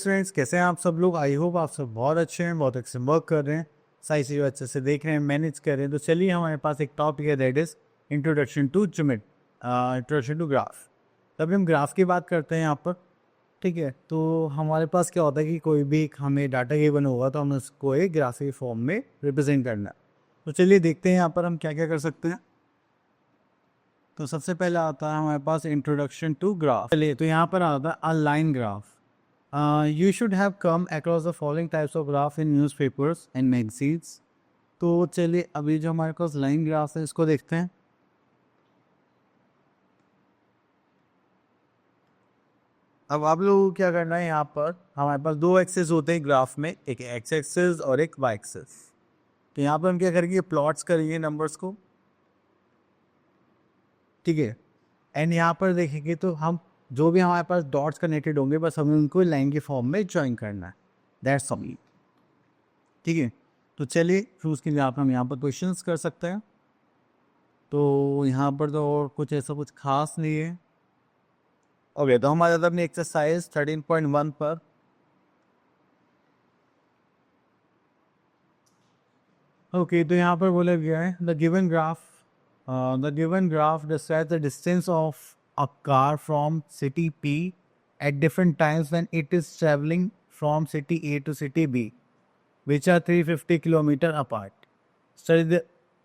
Students, कैसे हैं आप सब लोग। आई होप आप सब बहुत अच्छे हैं, बहुत अच्छे वर्क कर रहे हैं, सारी चीज़ें अच्छे से देख रहे हैं, मैनेज कर रहे हैं। तो चलिए, हमारे पास एक टॉपिक है, that is introduction to geometry, introduction to graph. तभी हम ग्राफ की बात करते हैं यहाँ पर। ठीक है, तो हमारे पास क्या होता है कि कोई भी हमें डाटा गिवन होगा तो हमें उसको एक ग्राफिक फॉर्म में रिप्रेजेंट करना है। तो चलिए देखते हैं यहाँ पर हम क्या क्या कर सकते हैं। तो सबसे पहले आता है हमारे पास इंट्रोडक्शन टू ग्राफ। चलिए, तो यहाँ पर आता है a line graph. You should have come across the following types of graph in newspapers and magazines. तो चलिए, अभी जो हमारे पास लाइन ग्राफ है इसको देखते हैं। अब आप लोगों को क्या करना है, यहाँ पर हमारे पास दो एक्सेस होते हैं ग्राफ में, एक एक्स एक्सेस और एक वाई एक्सेस। तो यहाँ पर हम क्या करेंगे, प्लॉट्स करेंगे नंबर्स को। ठीक है, एंड यहाँ पर देखेंगे तो हम जो भी हमारे पास डॉट्स कनेक्टेड होंगे, बस हमें उनको लाइन के फॉर्म में ज्वाइन करना है, दैट्स ऑल। ठीक है, तो चलिए फिर उसके लिए हम यहाँ पर क्वेश्चंस कर सकते हैं। तो यहाँ पर तो और कुछ ऐसा कुछ खास नहीं है। ओके, तो हम आ जाते हैं अपनी एक्सरसाइज 13.1 पर। ओके, तो यहाँ पर बोला गया है the given graph describes the distance of a car from city P at different times when it is travelling from city A to city B which are 350 kilometer apart.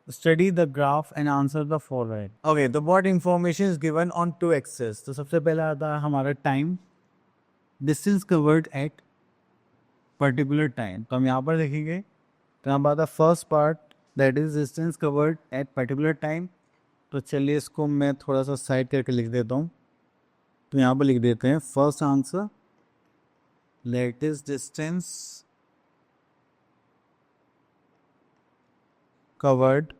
Study the graph and answer the following. Okay, the what information is given on two axes. तो सबसे पहला आता है हमारा time, distance covered at particular time. तो हम यहाँ पर देखेंगे, तो यहाँ पर first part that is distance covered at particular time. तो चलिए इसको मैं थोड़ा सा साइड करके लिख देता हूँ। तो यहाँ पर लिख देते हैं first answer, that is distance covered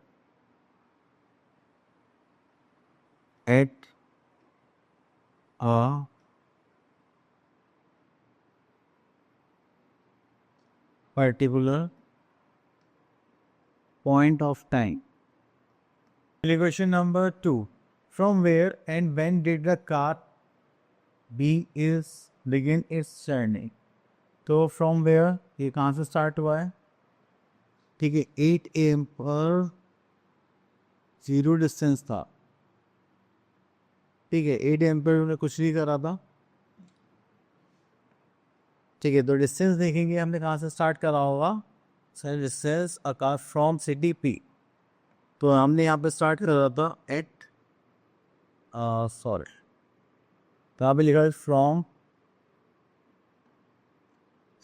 at a particular point of time. Question number 2. From where and when did the car B is begin its journey? तो from where, ये कहाँ से स्टार्ट हुआ है। ठीक है, 8 AM पर 0 डिस्टेंस था। ठीक है, 8 AM पर उन्होंने कुछ नहीं करा था। ठीक है, तो डिस्टेंस देखेंगे हमने कहाँ से स्टार्ट करा होगा। Sir, distance a car from city P, तो हमने यहाँ पे स्टार्ट करा था एट सॉरी, तो यहाँ पे लिखा है from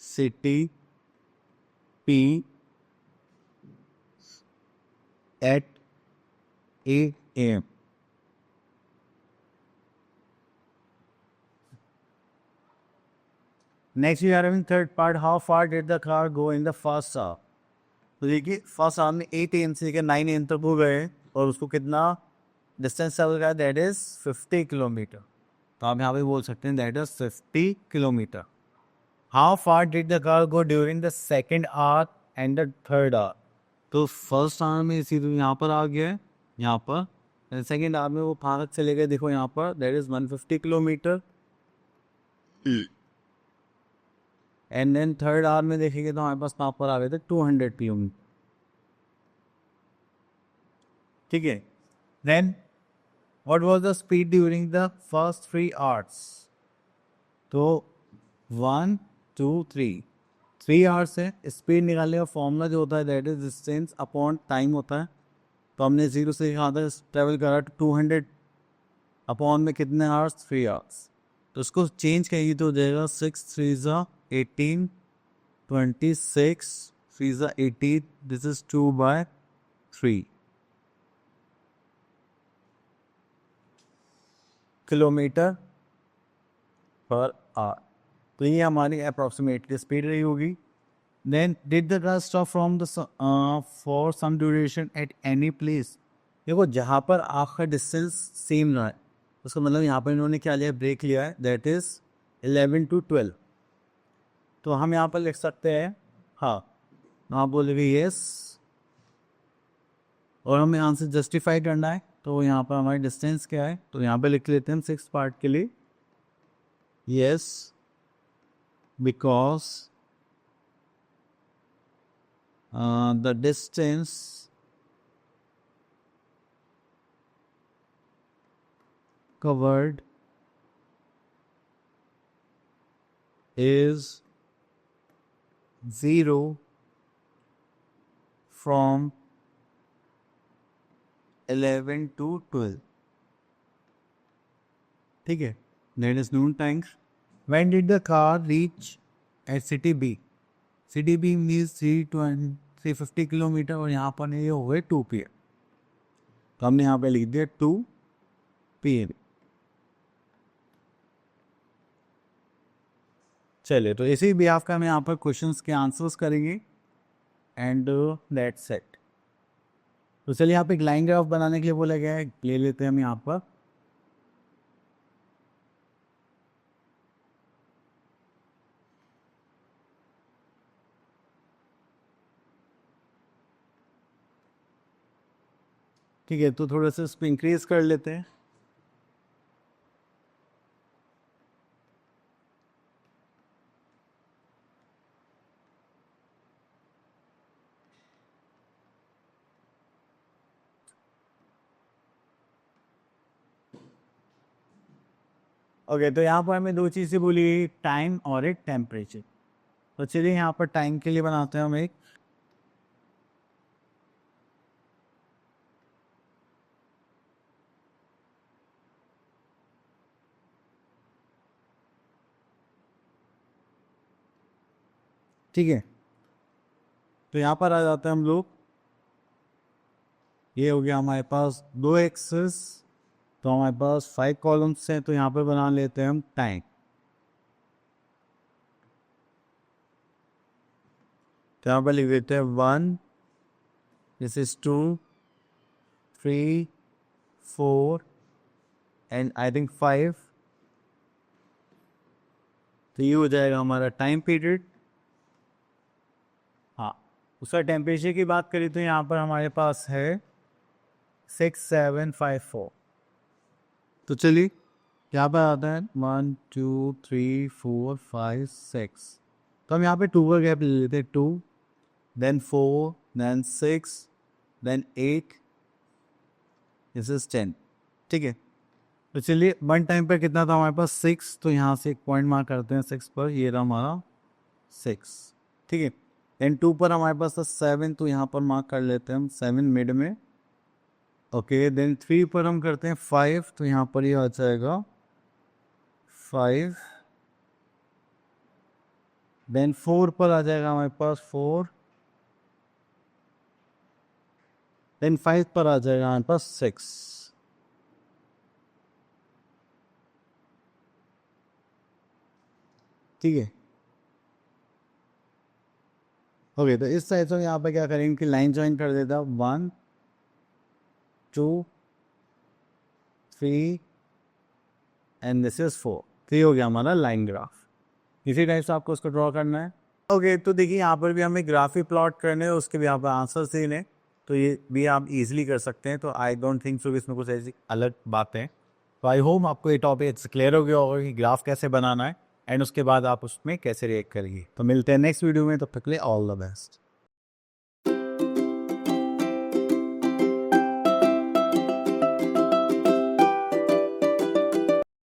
city P at 8 AM. Next we are having third part, how far did the car go in the first hour? तो देखिए, फर्स्ट आवर में 8 AM से लेकर 9 AM तक हो गए और उसको कितना डिस्टेंस ट्रेवल करा, दैट इज 50 किलोमीटर। तो आप यहाँ पे बोल सकते हैं that is 50 kilometre. How far did the car go during the second hour and the third hour? तो फर्स्ट आवर में इसी यहाँ पर आ गया है, यहाँ पर सेकेंड आवर में वो भारत चले गए, देखो यहाँ पर that is 150 kilometre. And then third hour में देखेंगे तो हमारे पास वहाँ पर आ गए थे 200 किलोमीटर। ठीक है, then what was the speed during the first 3 hours? तो 1 2 3 आवर्स है। स्पीड निकालने का फॉर्मूला जो होता है that is distance upon time होता है। तो हमने 0 से यहाँ तक ट्रेवल करा 200 अपॉन में कितने आवर्स, 3 आवर्स। तो उसको चेंज करेंगे तो हो जाएगा 6 3 18 26 3 18, this is 2/3 kilometre per hour. तो ये हमारी अप्रॉक्सीमेटली स्पीड रही होगी। Then did the car stop from the for some duration at any place? देखो, जहाँ पर आपका डिस्टेंस सेम रहा है उसका मतलब यहाँ पर इन्होंने क्या लिया, ब्रेक लिया है, दैट इज 11 to 12। तो हम यहाँ पर लिख सकते हैं हाँ, आप बोलेंगे यस, और हमें आंसर जस्टिफाई करना है। तो यहाँ पर हमारी डिस्टेंस क्या है, तो यहाँ पे लिख लेते हैं हम 6 पार्ट के लिए, yes because the distance covered is 0 from 11 to 12. ठीक है, that is noon times. When did the car reach at city B? City B means 350 kilometre और यहाँ पर ये हो गए 2 PM. तो हमने यहाँ पे लिख दिया 2 PM. चलिए, तो इसी भी आपका हम यहाँ पर क्वेश्चंस के आंसर्स करेंगे एंड दैट्स इट. तो चलिए, यहाँ पे एक लाइन ग्राफ बनाने के लिए बोला गया है, ले लेते हैं हम यहाँ पर. ठीक है, तो थोड़ा सा इसको इंक्रीज कर लेते हैं. ओके, तो यहाँ पर हमें दो चीज़ें बोली, टाइम और एक टेम्परेचर. तो चलिए यहाँ पर टाइम के लिए बनाते हैं हम एक. ठीक है, तो यहाँ पर आ जाते हैं हम लोग. ये हो गया हमारे पास 2 एक्सेस, तो हमारे पास 5 कॉलम्स हैं. तो यहाँ पर बना लेते हैं हम टाइम. तो यहाँ पर लिख देते हैं 1, this is 2, 3, 4 and I think 5. तो ये हो जाएगा हमारा टाइम पीरियड. हाँ, उसका टेम्परेचर की बात करें तो यहाँ पर हमारे पास है 6754. तो चलिए, यहाँ पर आता है 1, 2, 3, 4, 5, 6. तो हम यहाँ पे 2 का गैप ले लेते हैं. 2, then 4, then 6, then 8, this is 10. ठीक है, तो चलिए, वन टाइम पर कितना था हमारे पास? 6. तो यहाँ से एक पॉइंट मार्क करते हैं 6 पर. ये रहा हमारा 6. ठीक है, देन 2 पर हमारे पास था 7. तो यहाँ पर मार्क कर लेते हैं हम 7 मिड में. ओके, देन 3 पर हम करते हैं 5. तो यहाँ पर ये आ जाएगा 5. देन 4 पर आ जाएगा हमारे पास 4. देन 5 पर आ जाएगा हमारे पास 6. ठीक है, ओके. तो इस साइड से यहाँ पे क्या करेंगे कि लाइन ज्वाइन कर देता. 1, 2, 3 एंड दिस इज 4. तो ये हो गया हमारा लाइन ग्राफ. इसी टाइप से आपको उसको ड्रॉ करना है. ओके, तो देखिए, यहाँ पर भी हमें ग्राफ ही प्लॉट करने हैं, उसके भी यहाँ पर आंसर देने. तो ये भी आप इजीली कर सकते हैं. तो आई डोंट थिंक सो इसमें कुछ ऐसी अलग बातें. तो आई होप आपको ये टॉपिक क्लियर हो गया होगा कि ग्राफ कैसे बनाना है एंड उसके बाद आप उसमें कैसे रिएक्ट करेंगे. तो मिलते हैं नेक्स्ट वीडियो में. तब तक के लिए ऑल द बेस्ट.